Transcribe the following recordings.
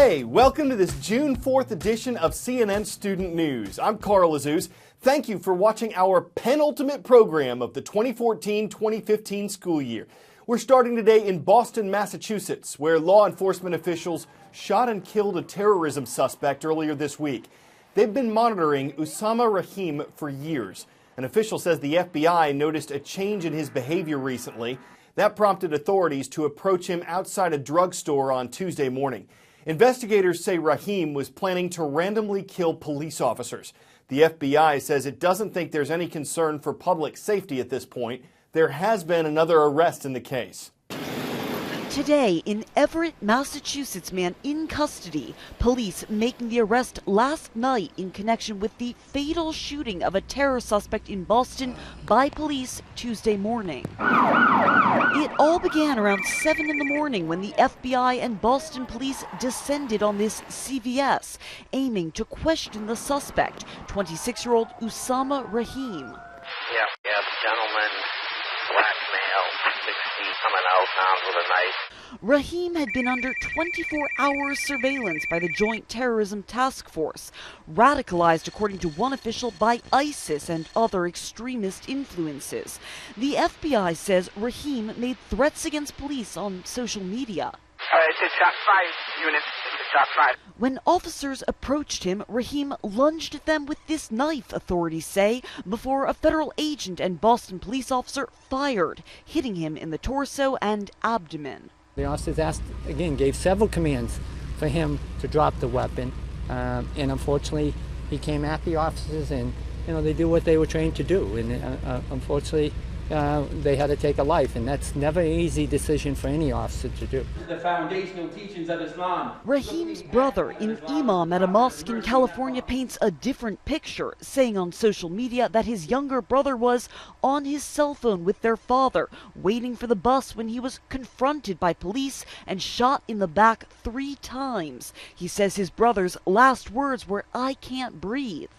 Hey, welcome to this June 4th edition of CNN Student News. I'm Carl Azuz. Thank you for watching our penultimate program of the 2014-2015 school year. We're starting today in Boston, Massachusetts, where law enforcement officials shot and killed a terrorism suspect earlier this week. They've been monitoring Usama Rahim for years. An official says the FBI noticed a change in his behavior recently. That prompted authorities to approach him outside a drugstore on Tuesday morning. Investigators say Rahim was planning to randomly kill police officers. The FBI says it doesn't think there's any concern for public safety at this point. There has been another arrest in the case. Today, in Everett, Massachusetts, man in custody. Police making the arrest last night in connection with the fatal shooting of a terror suspect in Boston by police Tuesday morning. It all began around 7 in the morning when the FBI and Boston police descended on this CVS, aiming to question the suspect, 26-year-old Usama Rahim. Yep, gentleman, black male, 60, coming out armed with a knife. Rahim had been under 24-hour surveillance by the Joint Terrorism Task Force, radicalized, according to one official, by ISIS and other extremist influences. The FBI says Rahim made threats against police on social media. It's a shot fired, unit. It's a shot fired. When officers approached him, Rahim lunged at them with this knife, authorities say, before a federal agent and Boston police officer fired, hitting him in the torso and abdomen. The officers gave several commands for him to drop the weapon, and unfortunately, he came at the officers, and they do what they were trained to do, and unfortunately, they had to take a life, and that's never an easy decision for any officer to do. The foundational teachings of Islam. Rahim's brother, an imam at a mosque in California, paints a different picture, saying on social media that his younger brother was on his cell phone with their father, waiting for the bus when he was confronted by police and shot in the back 3 times. He says his brother's last words were, "I can't breathe."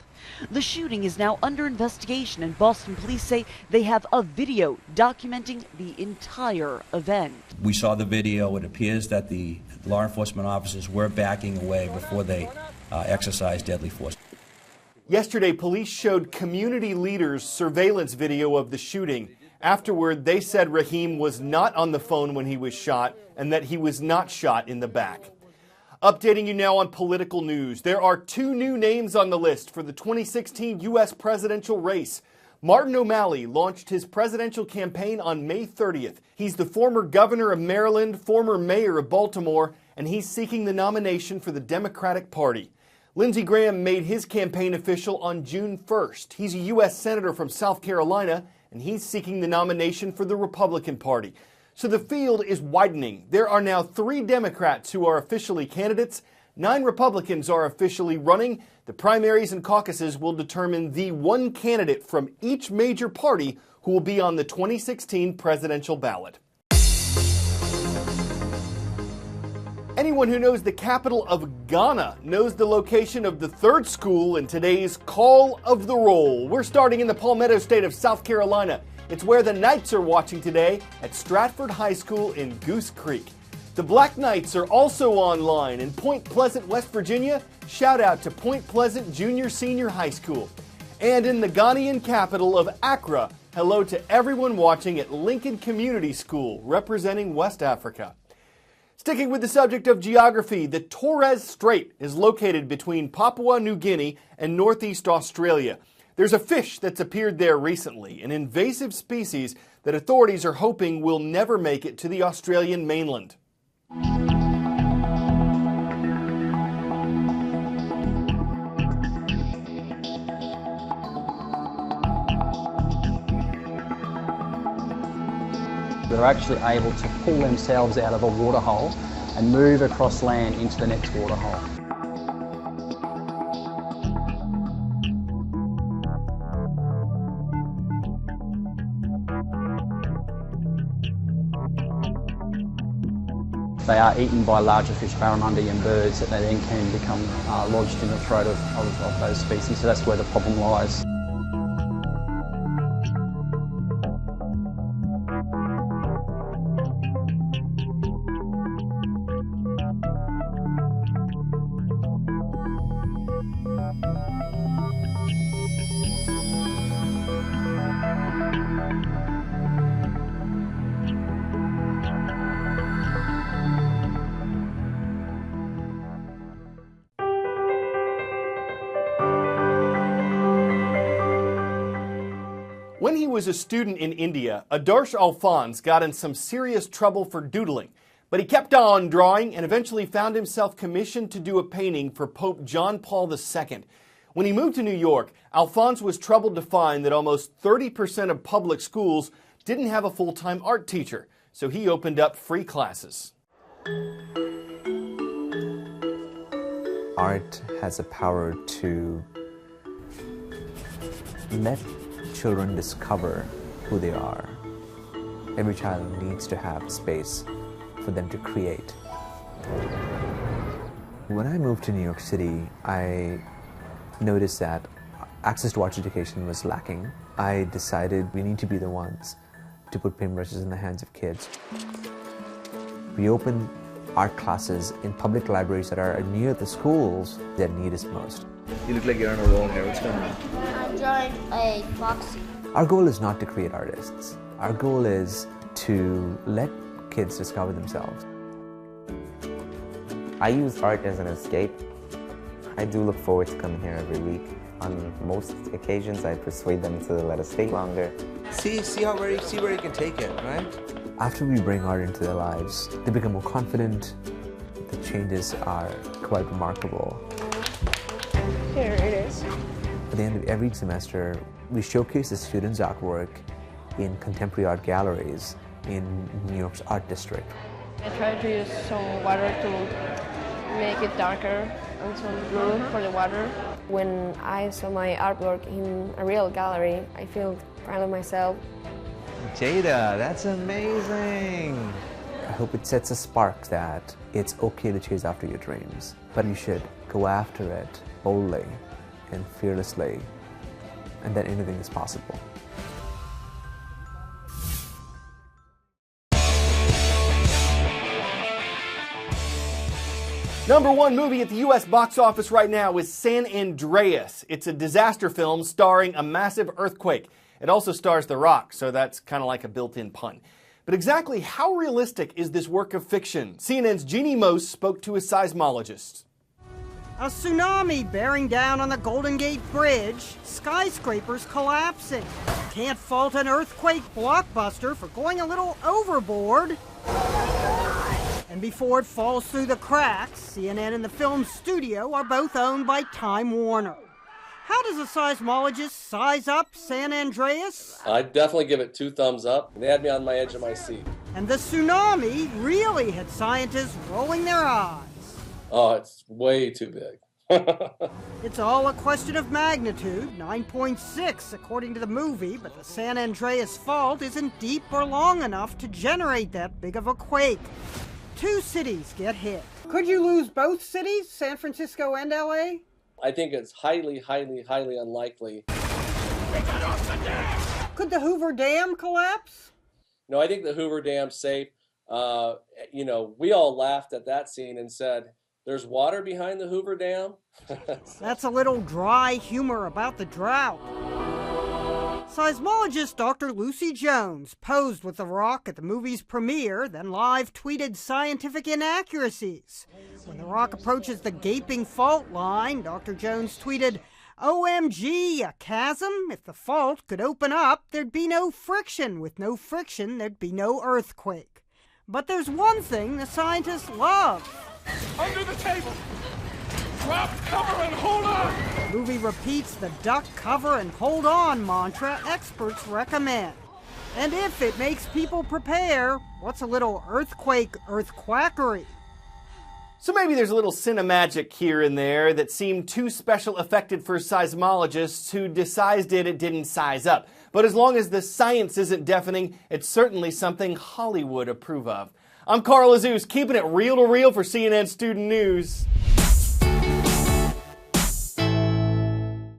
The shooting is now under investigation, and Boston police say they have a video documenting the entire event. We saw the video. It appears that the law enforcement officers were backing away before they exercised deadly force. Yesterday, police showed community leaders surveillance video of the shooting. Afterward, they said Rahim was not on the phone when he was shot and that he was not shot in the back. Updating you now on political news. There are 2 new names on the list for the 2016 U.S. presidential race. Martin O'Malley launched his presidential campaign on May 30th. He's the former governor of Maryland, former mayor of Baltimore, and he's seeking the nomination for the Democratic Party. Lindsey Graham made his campaign official on June 1st. He's a U.S. senator from South Carolina, and he's seeking the nomination for the Republican Party. So the field is widening. There are now 3 Democrats who are officially candidates. 9 Republicans are officially running. The primaries and caucuses will determine the one candidate from each major party who will be on the 2016 presidential ballot. Anyone who knows the capital of Ghana knows the location of the 3rd school in today's Call of the Roll. We're starting in the Palmetto State of South Carolina. It's where the Knights are watching today at Stratford High School in Goose Creek. The Black Knights are also online in Point Pleasant, West Virginia. Shout out to Point Pleasant Junior-Senior High School. And in the Ghanaian capital of Accra, hello to everyone watching at Lincoln Community School, representing West Africa. Sticking with the subject of geography, the Torres Strait is located between Papua New Guinea and Northeast Australia. There's a fish that's appeared there recently, an invasive species that authorities are hoping will never make it to the Australian mainland. They're actually able to pull themselves out of a waterhole and move across land into the next waterhole. They are eaten by larger fish, barramundi and birds, that they then can become lodged in the throat of those species. So that's where the problem lies. When he was a student in India, Adarsh Alphonse got in some serious trouble for doodling. But he kept on drawing and eventually found himself commissioned to do a painting for Pope John Paul II. When he moved to New York, Alphonse was troubled to find that almost 30% of public schools didn't have a full-time art teacher. So he opened up free classes. Art has a power to let children discover who they are. Every child needs to have space for them to create. When I moved to New York City, I noticed that access to arts education was lacking. I decided we need to be the ones to put paintbrushes in the hands of kids. We opened art classes in public libraries that are near the schools that need us most. You look like you're on a roll here. What's going on? I'm drawing a foxy. Our goal is not to create artists. Our goal is to let kids discover themselves. I use art as an escape. I do look forward to coming here every week. On most occasions, I persuade them to let us stay longer. See where you can take it, right? After we bring art into their lives, they become more confident. The changes are quite remarkable. Here it is. At the end of every semester, we showcase the students' artwork in contemporary art galleries in New York's art district. I tried to use some water to make it darker and some blue for the water. When I saw my artwork in a real gallery, I feel proud of myself. Jada, that's amazing. I hope it sets a spark that it's okay to chase after your dreams, but you should go after it boldly and fearlessly, and that anything is possible. #1 movie at the U.S. box office right now is San Andreas. It's a disaster film starring a massive earthquake. It also stars The Rock, so that's kind of like a built-in pun. But exactly how realistic is this work of fiction? CNN's Jeannie Mose spoke to a seismologist. A tsunami bearing down on the Golden Gate Bridge, skyscrapers collapsing. Can't fault an earthquake blockbuster for going a little overboard. And before it falls through the cracks, CNN and the film studio are both owned by Time Warner. How does a seismologist size up San Andreas? I'd definitely give it 2 thumbs up. They had me on my edge of my seat. And the tsunami really had scientists rolling their eyes. Oh, it's way too big. It's all a question of magnitude, 9.6 according to the movie, but the San Andreas fault isn't deep or long enough to generate that big of a quake. 2 cities get hit. Could you lose both cities, San Francisco and LA? I think it's highly, highly, highly unlikely. Could the Hoover Dam collapse? No, I think the Hoover Dam's safe. We all laughed at that scene and said, there's water behind the Hoover Dam? That's a little dry humor about the drought. Seismologist Dr. Lucy Jones posed with The Rock at the movie's premiere, then live tweeted scientific inaccuracies. When The Rock approaches the gaping fault line, Dr. Jones tweeted, "OMG, a chasm? If the fault could open up, there'd be no friction. With no friction, there'd be no earthquake." But there's one thing the scientists love. Under the table! Drop, cover, and hold on! The movie repeats the duck, cover, and hold on mantra experts recommend. And if it makes people prepare, what's a little earthquackery? So maybe there's a little cinemagic here and there that seemed too special effected for seismologists who decided it didn't size up. But as long as the science isn't deafening, it's certainly something Hollywood approve of. I'm Carl Azuz, keeping it reel to reel for CNN Student News.